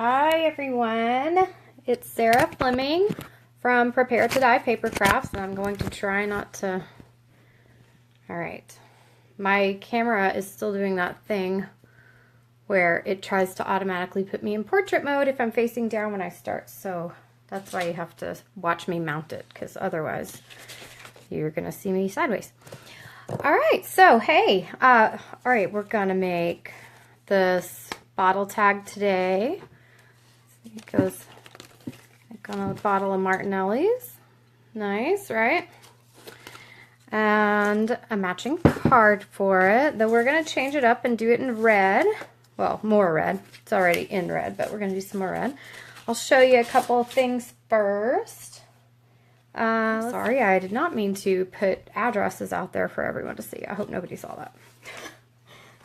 Hi everyone, it's Sarah Fleming from Prepare to Die Papercrafts, and I'm going to try not to... Alright, my camera is still doing that thing where it tries to automatically put me in portrait mode if I'm facing down when I start, so that's why you have to watch me mount it, because otherwise you're going to see me sideways. Alright, so hey, alright, we're going to make this bottle tag today. It goes like on a bottle of Martinelli's. Nice, right? And a matching card for it. Though we're going to change it up and do it in red. Well, more red. It's already in red, but we're going to do some more red. I'll show you a couple of things first. Sorry, I did not mean to put addresses out there for everyone to see. I hope nobody saw that.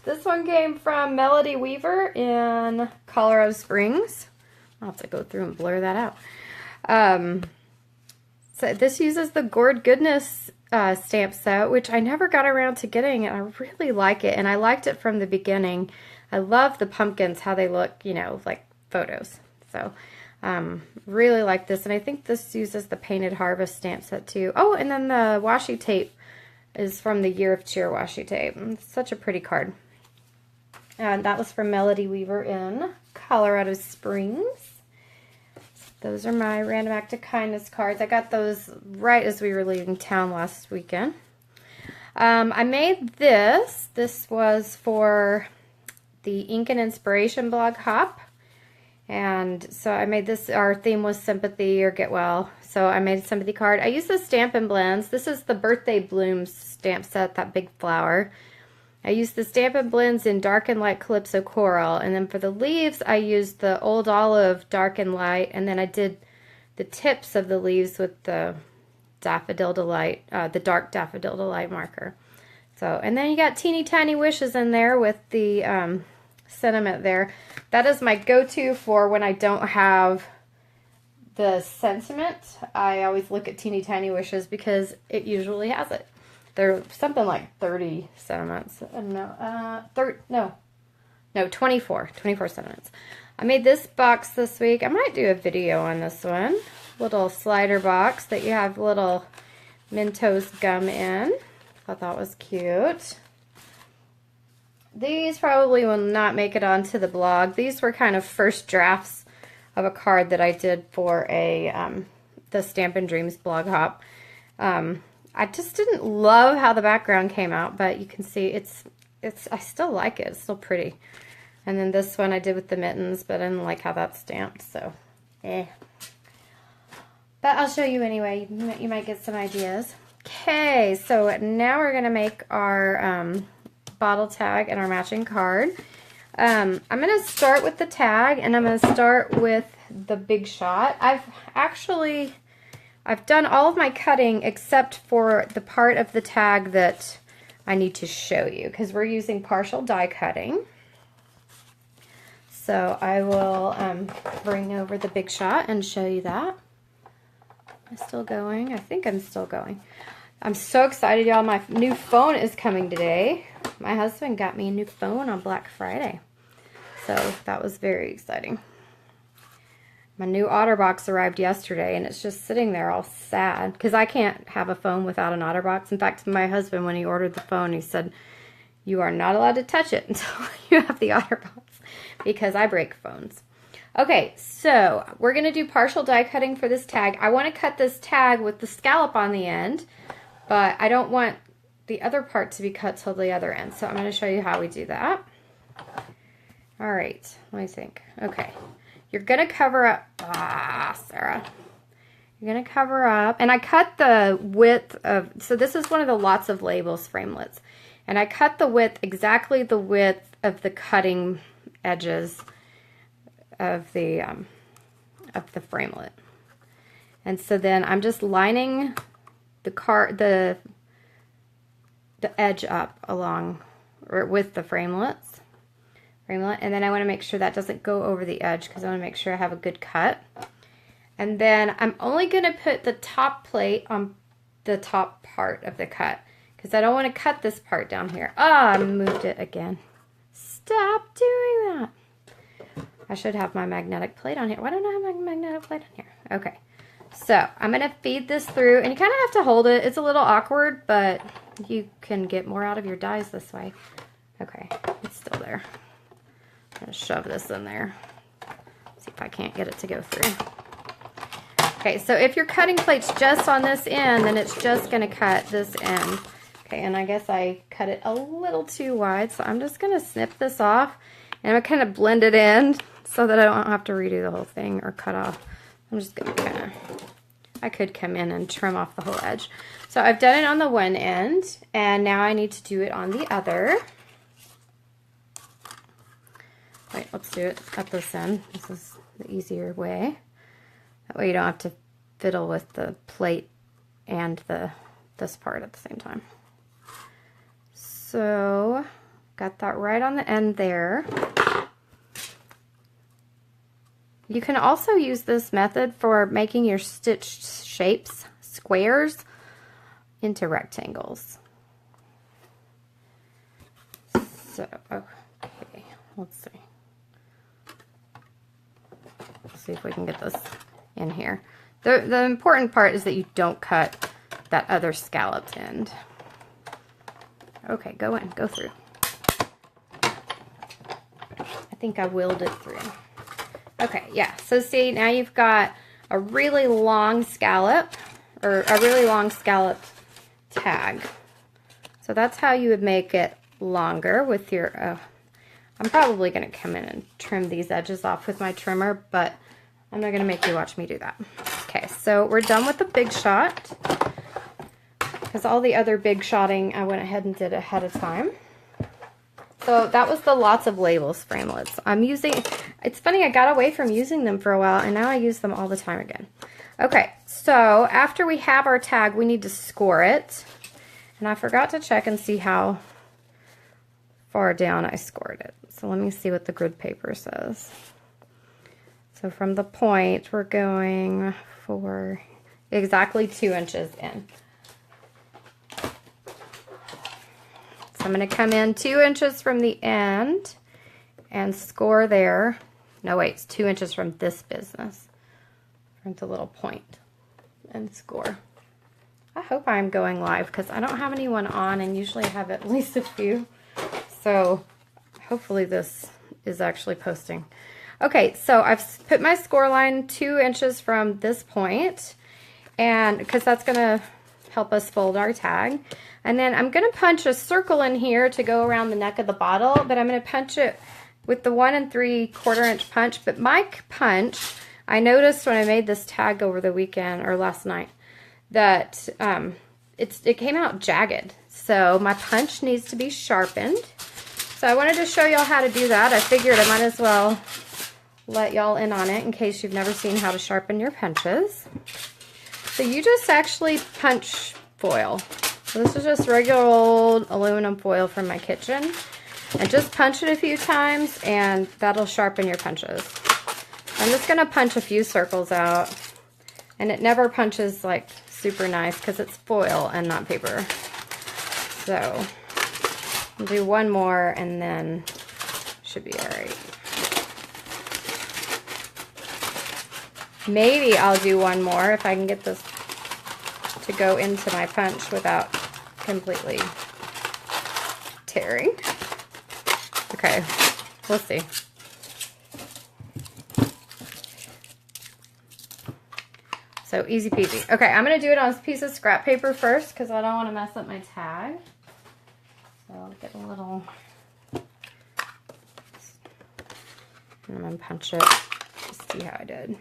This one came from Melody Weaver in Colorado Springs. I'll have to go through and blur that out. So this uses the Gourd Goodness stamp set, which I never got around to getting, and I really like it, and I liked it from the beginning. I love the pumpkins, how they look, you know, like photos. So really like this, and I think this uses the Painted Harvest stamp set too. Oh, and then the washi tape is from the Year of Cheer washi tape. It's such a pretty card. And that was from Melody Weaver in Colorado Springs. Those are my Random Act of Kindness cards. I got those right as we were leaving town last weekend. I made this. This was for the Ink and Inspiration blog hop. And so I made this. Our theme was sympathy or get well. So I made a sympathy card. I used the Stampin' Blends. This is the Birthday Blooms stamp set, that big flower. I used the Stampin' Blends in Dark and Light Calypso Coral, and then for the leaves I used the Old Olive Dark and Light, and then I did the tips of the leaves with the Daffodil Delight, the Dark Daffodil Delight marker. So, and then you got Teeny Tiny Wishes in there with the sentiment there. That is my go-to for when I don't have the sentiment. I always look at Teeny Tiny Wishes because it usually has it. They're something like 30 sentiments. I don't know. No, 24 sentiments. I made this box this week. I might do a video on this one. Little slider box that you have little Mentos gum in. I thought that was cute. These probably will not make it onto the blog. These were kind of first drafts of a card that I did for a the Stampin' Dreams blog hop. I just didn't love how the background came out, but you can see I still like it. It's still pretty. And then this one I did with the mittens, but I didn't like how that's stamped, so eh. But I'll show you anyway. You might get some ideas. Okay, so now we're gonna make our bottle tag and our matching card. I'm gonna start with the tag, and I'm gonna start with the Big Shot. I've done all of my cutting except for the part of the tag that I need to show you, because we're using partial die cutting. So I will bring over the Big Shot and show you that. Am I still going? I think I'm still going. I'm so excited, y'all. My new phone is coming today. My husband got me a new phone on Black Friday. So that was very exciting. My new OtterBox arrived yesterday, and it's just sitting there all sad because I can't have a phone without an OtterBox. In fact, my husband, when he ordered the phone, he said, "You are not allowed to touch it until you have the OtterBox," because I break phones. Okay, so we're going to do partial die cutting for this tag. I want to cut this tag with the scallop on the end, but I don't want the other part to be cut till the other end. So I'm going to show you how we do that. All right, let me think. Okay. You're going to cover up, Sarah. You're going to cover up, and I cut the width of, so this is one of the Lots of Labels framelits, and I cut the width, exactly the width of the cutting edges of the framelit. And so then I'm just lining the edge up along, or with the framelit, and then I want to make sure that doesn't go over the edge because I want to make sure I have a good cut. And then I'm only going to put the top plate on the top part of the cut because I don't want to cut this part down here. I moved it again. Stop doing that. I should have my magnetic plate on here. Why don't I have my magnetic plate on here? Okay. So I'm going to feed this through, and you kind of have to hold it. It's a little awkward, but you can get more out of your dies this way. Okay, it's still there. I'm going to shove this in there. See if I can't get it to go through. Okay, so if your cutting plate's just on this end, then it's just going to cut this end. Okay, and I guess I cut it a little too wide, so I'm just going to snip this off, and I'm going to kind of blend it in so that I don't have to redo the whole thing or cut off. I'm just going to kind of, I could come in and trim off the whole edge. So I've done it on the one end, and now I need to do it on the other. Wait, let's do it at this end. This is the easier way. That way you don't have to fiddle with the plate and this part at the same time. So, got that right on the end there. You can also use this method for making your stitched shapes, squares, into rectangles. So, okay, let's see. Let's see if we can get this in here. The important part is that you don't cut that other scalloped end. Okay, go in, go through. I think I willed it through. Okay, yeah, so see, now you've got a really long scallop, or a really long scalloped tag. So that's how you would make it longer with your, I'm probably going to come in and trim these edges off with my trimmer, but I'm not going to make you watch me do that. Okay, so we're done with the big shot, because all the other big shotting I went ahead and did ahead of time. So that was the lots of labels framelits. I'm using, it's funny, I got away from using them for a while, and now I use them all the time again. Okay, so after we have our tag, we need to score it. And I forgot to check and see how far down I scored it. So let me see what the grid paper says. So from the point, we're going for exactly 2 inches in. So I'm going to come in 2 inches from the end and score there. No, wait, it's 2 inches from this business, from the little point, and score. I hope I'm going live because I don't have anyone on, and usually I have at least a few. So hopefully this is actually posting. Okay, so I've put my score line 2 inches from this point, and because that's going to help us fold our tag. And then I'm going to punch a circle in here to go around the neck of the bottle, but I'm going to punch it with the 1 3/4 inch punch. But my punch, I noticed when I made this tag over the weekend or last night that it came out jagged. So my punch needs to be sharpened. So I wanted to show y'all how to do that. I figured I might as well let y'all in on it in case you've never seen how to sharpen your punches. So you just actually punch foil. So this is just regular old aluminum foil from my kitchen. And just punch it a few times and that'll sharpen your punches. I'm just going to punch a few circles out. And it never punches like super nice because it's foil and not paper. So I'll do one more and then should be alright. Maybe I'll do one more if I can get this to go into my punch without completely tearing. Okay, we'll see. So easy peasy. Okay, I'm going to do it on a piece of scrap paper first because I don't want to mess up my tag. So I'll get a little, and I'm going to punch it to see how I did.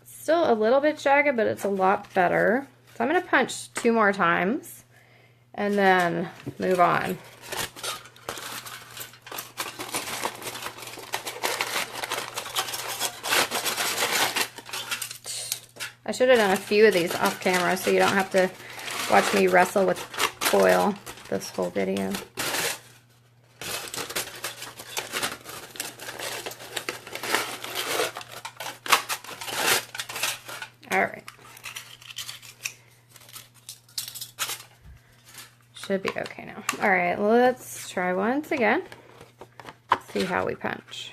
Still a little bit jagged, but it's a lot better. So I'm going to punch 2 more times and then move on. I should have done a few of these off camera so you don't have to watch me wrestle with foil this whole video. Alright. Should be okay now. Alright, let's try once again. See how we punch.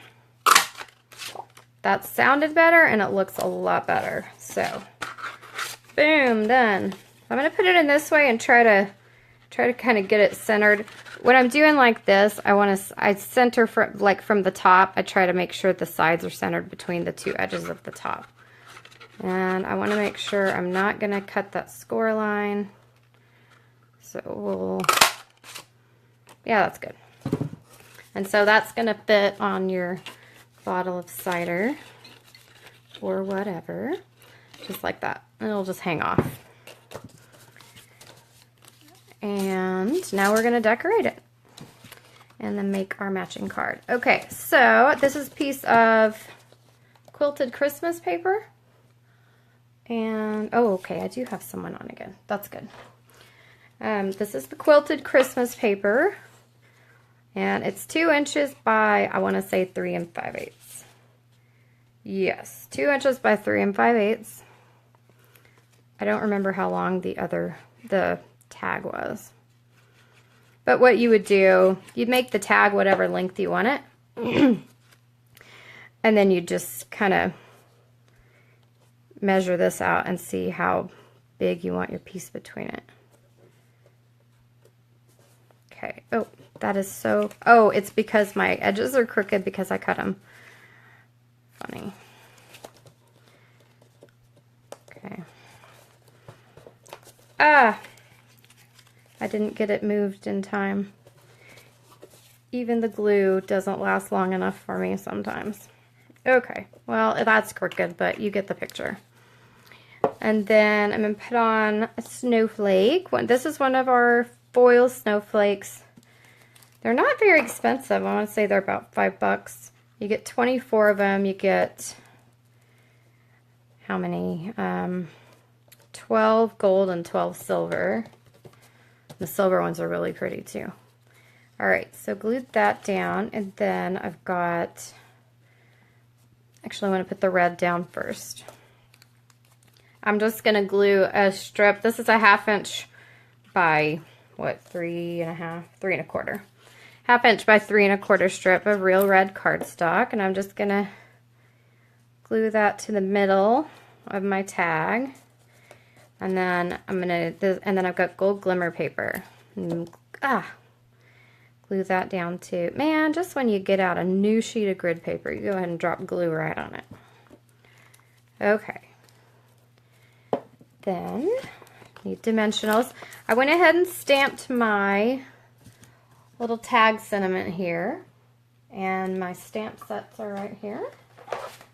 That sounded better and it looks a lot better. So, boom, done. I'm gonna put it in this way and try to kind of get it centered. When I'm doing like this, I center from the top. I try to make sure the sides are centered between the two edges of the top. And I want to make sure I'm not gonna cut that score line. So yeah, that's good. And so that's gonna fit on your bottle of cider or whatever, just like that. And it'll just hang off. And now we're gonna decorate it and then make our matching card. Okay, so this is a piece of quilted Christmas paper. And, oh, okay, I do have someone on again. That's good. This is the quilted Christmas paper. And it's 2 inches by, I want to say 3 5/8. Yes, 2 inches by 3 5/8. I don't remember how long the tag was. But what you would do, you'd make the tag whatever length you want it. And then you just kind of measure this out and see how big you want your piece between it. Okay. Oh, that is so... Oh, it's because my edges are crooked because I cut them. Funny. Okay. Ah! I didn't get it moved in time. Even the glue doesn't last long enough for me sometimes. Okay, well, that's crooked, but you get the picture. And then I'm going to put on a snowflake. This is one of our foil snowflakes. They're not very expensive. I want to say they're about $5. You get 24 of them. You get, how many? 12 gold and 12 silver. The silver ones are really pretty too. All right, so glued that down, and then I've got, actually I want to put the red down first. I'm just gonna glue a strip. This is a 1/2 inch by, what, 3 1/2, 3 1/4. 1/2 inch by 3 1/4 strip of real red cardstock, and I'm just gonna glue that to the middle of my tag. And then I've got gold glimmer paper. And, glue that down too. Man, just when you get out a new sheet of grid paper, you go ahead and drop glue right on it. Okay. Then, need dimensionals. I went ahead and stamped my little tag sentiment here. And my stamp sets are right here.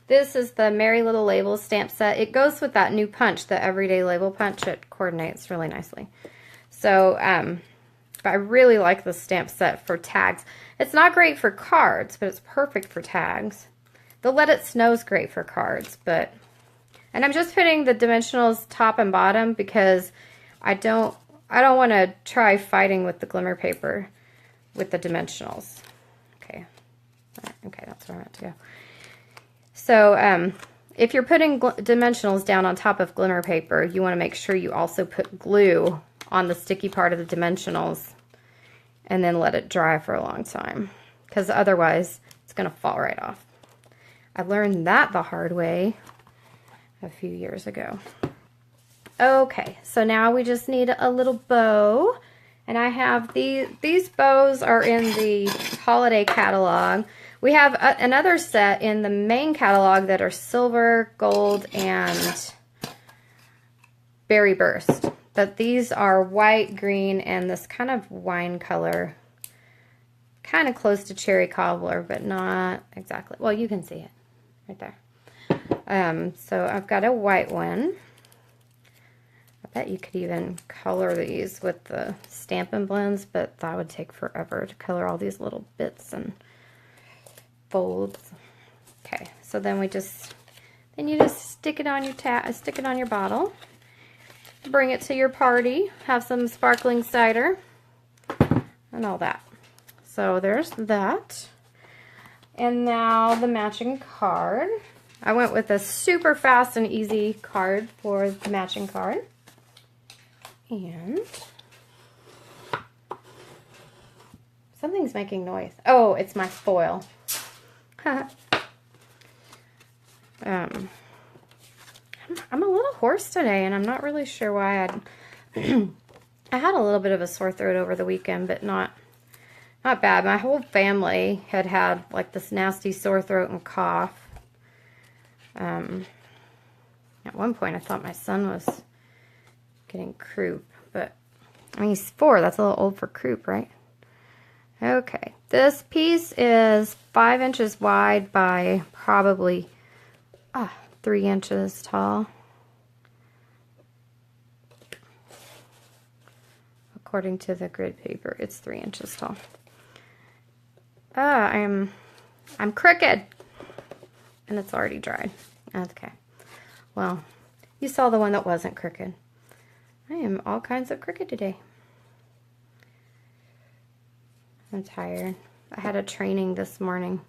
This is the Merry Little Labels stamp set. It goes with that new punch, the Everyday Label punch. It coordinates really nicely. So, but I really like the stamp set for tags. It's not great for cards, but it's perfect for tags. The Let It Snow is great for cards, but... And I'm just putting the dimensionals top and bottom because I don't want to try fighting with the glimmer paper with the dimensionals. Okay. Okay, that's where I'm at to go. So if you're putting dimensionals down on top of glimmer paper, you want to make sure you also put glue on the sticky part of the dimensionals and then let it dry for a long time, because otherwise it's going to fall right off. I learned that the hard way a few years ago. Okay, so now we just need a little bow, and I have these bows are in the holiday catalog. We have another set in the main catalog that are silver, gold, and berry burst. But these are white, green, and this kind of wine color. Kind of close to cherry cobbler, but not exactly. Well, you can see it right there. So I've got a white one. I bet you could even color these with the Stampin' Blends, but that would take forever to color all these little bits and folds. Okay, so then you just stick it on your bottle, bring it to your party, have some sparkling cider, and all that. So there's that. And now the matching card. I went with a super fast and easy card for the matching card. And Something's making noise. Oh, it's my foil. I'm a little hoarse today, and I'm not really sure why. I had a little bit of a sore throat over the weekend, but not bad. My whole family had like this nasty sore throat and cough. At one point, I thought my son was getting croup, but I mean, he's 4. That's a little old for croup, right? Okay, this piece is 5 inches wide by probably 3 inches tall. According to the grid paper, it's 3 inches tall. I'm crooked, and it's already dried. Okay, well, you saw the one that wasn't crooked. I am all kinds of crooked today. I'm tired. I had a training this morning.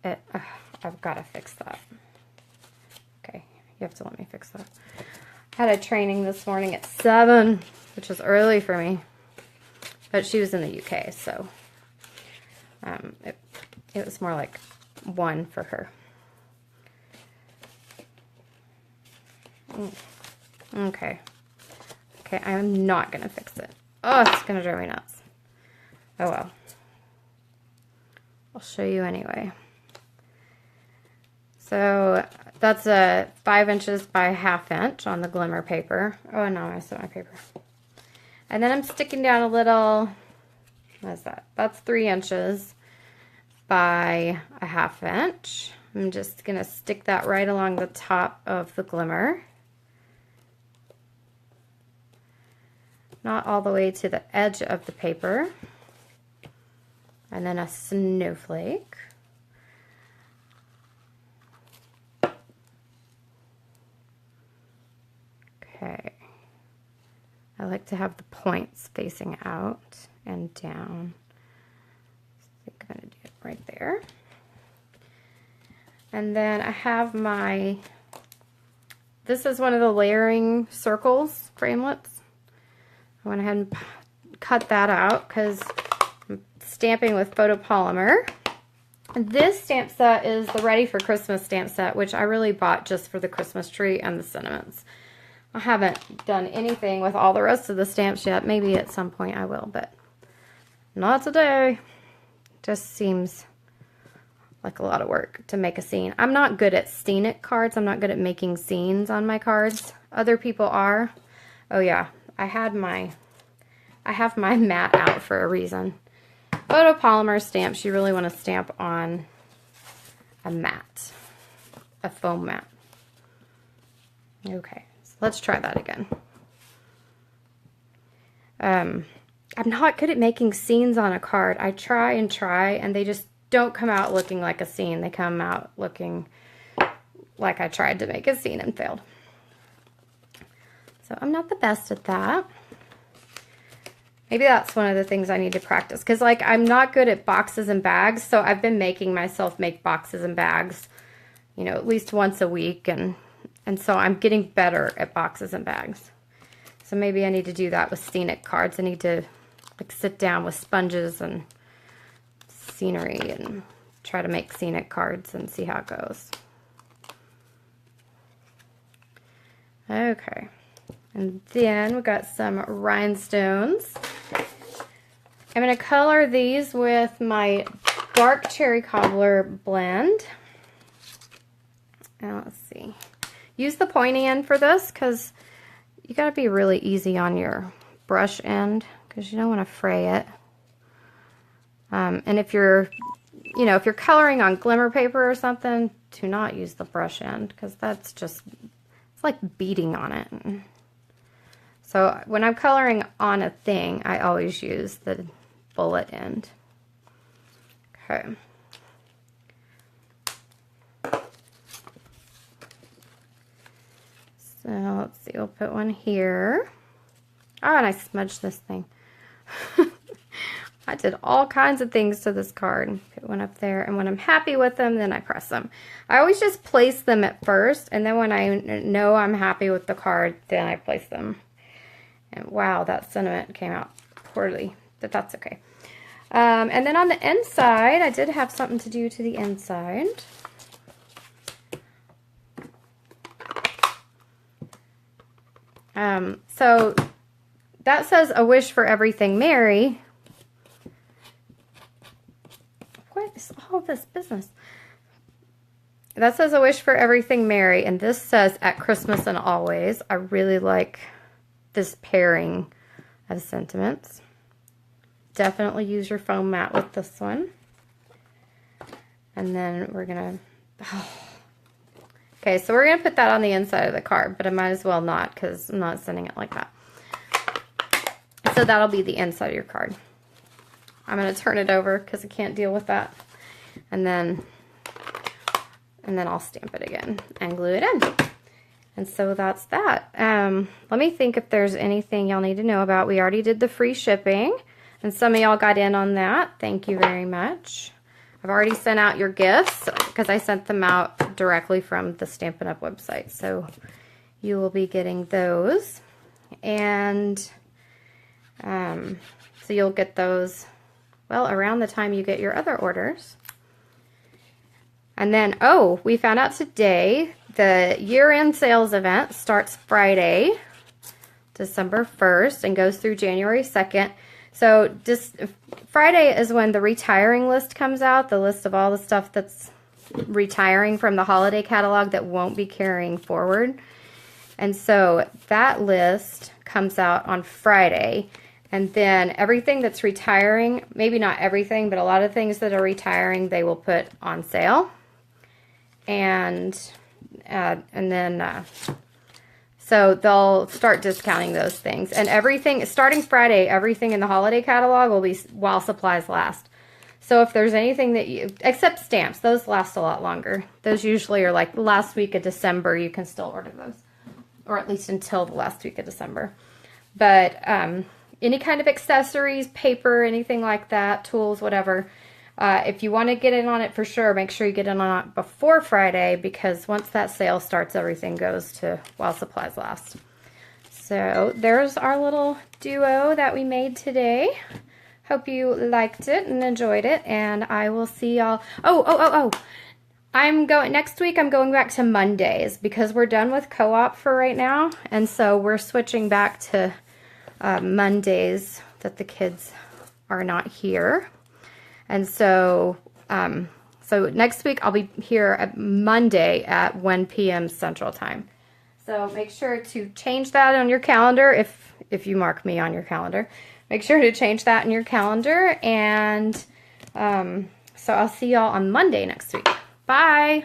I've got to fix that. Okay, you have to let me fix that. I had a training this morning at 7, which is early for me. But she was in the UK, so it was more like 1 for her. Okay. Okay, I'm not going to fix it. Oh, it's going to drive me nuts. Oh well. I'll show you anyway. So that's a 5 inches by 1/2 inch on the glimmer paper. Oh no, I set my paper. And then I'm sticking down a little, what is that? That's 3 inches by 1/2 inch. I'm just gonna stick that right along the top of the glimmer. Not all the way to the edge of the paper. And then a snowflake. Okay. I like to have the points facing out and down. I think I'm going to do it right there. And then I have this is one of the layering circles, framelits. I went ahead and cut that out because I'm stamping with photopolymer. And this stamp set is the Ready for Christmas stamp set, which I really bought just for the Christmas tree and the sentiments. I haven't done anything with all the rest of the stamps yet. Maybe at some point I will, but not today. Just seems like a lot of work to make a scene. I'm not good at scenic cards. I'm not good at making scenes on my cards. Other people are. Oh yeah, I have my mat out for a reason. Photopolymer stamps, you really want to stamp on a mat, a foam mat. Okay, so let's try that again. I'm not good at making scenes on a card. I try, and they just don't come out looking like a scene. They come out looking like I tried to make a scene and failed. So I'm not the best at that. Maybe that's one of the things I need to practice. Because, like, I'm not good at boxes and bags, so I've been making myself make boxes and bags, you know, at least once a week. And so I'm getting better at boxes and bags. So maybe I need to do that with scenic cards. I need to, like, sit down with sponges and scenery and try to make scenic cards and see how it goes. Okay. And then we got some rhinestones. I'm going to color these with my dark cherry cobbler blend. And let's see. Use the pointy end for this because you got to be really easy on your brush end because you don't want to fray it. And if you're, you know, if you're coloring on glimmer paper or something, do not use the brush end because that's just, it's like beating on it. So when I'm coloring on a thing, I always use the bullet end. Okay. So let's see, we'll put one here. Oh, and I smudged this thing. I did all kinds of things to this card. Put one up there, and when I'm happy with them, then I press them. I always just place them at first, and then when I know I'm happy with the card, then I place them. And wow, that sentiment came out poorly, but that's okay. And then on the inside, I did have something to do to the inside. So that says a wish for everything merry. What is all this business? That says a wish for everything merry, and this says at Christmas and always. I really like this pairing of sentiments. Definitely use your foam mat with this one. And then we're gonna, okay, so we're gonna put that on the inside of the card, but I might as well not because I'm not sending it like that. So that'll be the inside of your card. I'm gonna turn it over because I can't deal with that. And then I'll stamp it again and glue it in. And so that's that. Let me think if there's anything y'all need to know about. We already did the free shipping, and some of y'all got in on that. Thank you very much. I've already sent out your gifts because I sent them out directly from the Stampin' Up! Website. So you will be getting those. And so you'll get those, well, around the time you get your other orders. And then, oh, we found out today the year-end sales event starts Friday, December 1st, and goes through January 2nd. So just Friday is when the retiring list comes out, the list of all the stuff that's retiring from the holiday catalog that won't be carrying forward. And so that list comes out on Friday. And then everything that's retiring, maybe not everything, but a lot of things that are retiring, they will put on sale. And then so they'll start discounting those things. And everything, starting Friday, everything in the holiday catalog will be while supplies last. So if there's anything that you, except stamps, those last a lot longer. Those usually are like the last week of December, you can still order those. Or at least until the last week of December. But any kind of accessories, paper, anything like that, tools, whatever. If you want to get in on it for sure, make sure you get in on it before Friday, because once that sale starts, everything goes to while supplies last. So there's our little duo that we made today. Hope you liked it and enjoyed it, and I will see y'all. Next week I'm going back to Mondays because we're done with co-op for right now, and so we're switching back to Mondays that the kids are not here. And so, so next week I'll be here at Monday at 1 p.m. Central Time. So make sure to change that on your calendar if you mark me on your calendar. Make sure to change that in your calendar. And so I'll see y'all on Monday next week. Bye.